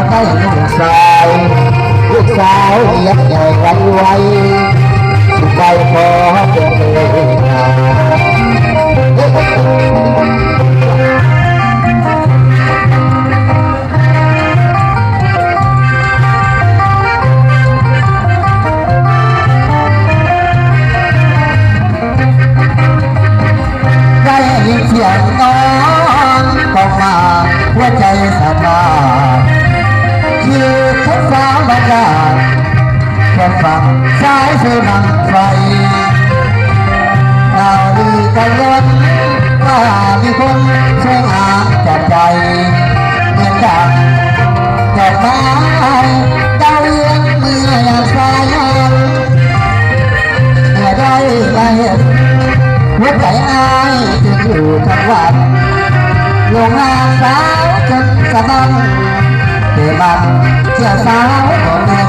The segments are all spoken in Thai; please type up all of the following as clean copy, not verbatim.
ได้ลูกสาวเลี้ยงใหญ่ไว้ไว้สุขใจพอเป็นเลยได้ยินเสียงน้องต้องมาหัวใจสบายคือทุกฟ้าบรรยากแค่ฟังสายเสือนังไฟนาดีกันล้นว่ามีคนช่วยอาจับใจเหมือนดังดอกไม้ดาวเรืองเมื่ออยากสายเมื่อได้มาเห็นหัวใจอ้ายจะอยู่ทั้งวันลงงานสาวจนสะบั้นเดี๋ยวมันเชื่อสาวคนหนึ่ง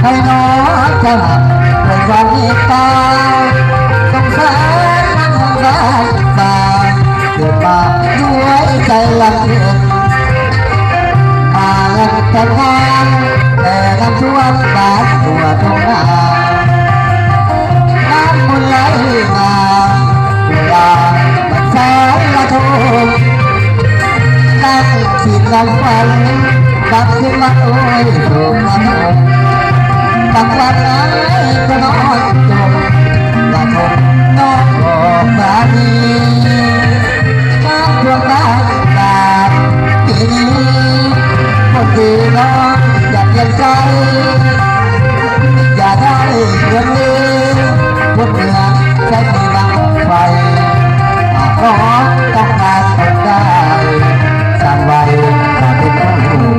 ให้น้องจะหักเป็นวันอีกตาสงสารมันทำได้ตาเกิดมาด้วยใจลำเอียงหาเงินแต่งานแต่น้ำท่วมบาดตัวตรงหน้าน้ำมันไหลมาเวลามันแสนละทุกนั่งขีดลำฟันดับขึ้นมาโอ้ยถูกมาทุกตั้งวันไหนก็นอนจมละทุกนอนบอกมาดีน้ำท่วมบ้านตาปีนี้คนดีน้องอยากเย็นใจอย่าได้เรื่องนี้พุทธเนื้อใจมีบังไฟขอต้องการทนได้สร้างไว้ถ้าเป็นผู้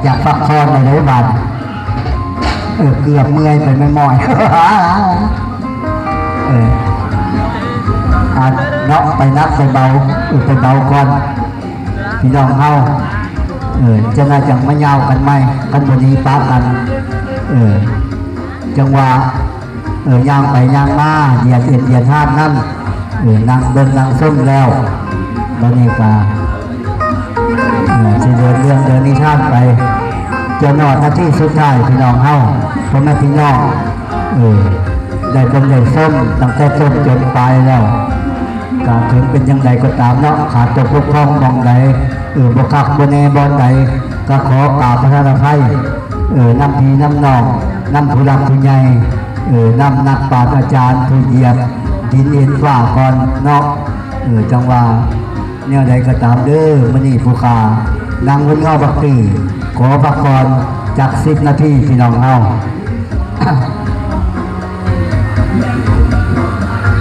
อยากพักผ่อนในรู้บันเกือบเมื่อยไปไม่มอยเนาะไปนักไปเบาไปเบาก่อนพี่น้องเฮาจะน่าจังไม่ยาวกันไหมกันบดีป้ากันจังหวะย่างไปย่างมาเหยียดเอ็ดเหยียดท่านนั่นนั่งเดินนั่งส้มแล้วตอนนี้ก็จะเดินเรื่องเดินนิทานไปจนหน้าที่สุดท้ายพี่น้องเฮาเพราะแม่พี่น้องได้เป็นได้ส้มตั้งแต่ต้นจนปลายแล้วก็ถึงเป็นยังไงก็ตามเนาะขาดตัวพวกพ้องมองใดบกคักบนเนบอนใดก็ขอกราบพระธาตุไทยน้ำพีน้ำนองน้ำผู้รักผู้ใหญ่น้ำนักปราชญ์อาจารย์ผู้เหยียบดินเอ็นฝ่าก่อนเนาะจังว่าเนี่ยใดก็ตามเด้อมณีผู้ขานั่งบนเงาบักตีขอพักผ่อนจาก10 นาทีพี่น้องเฮา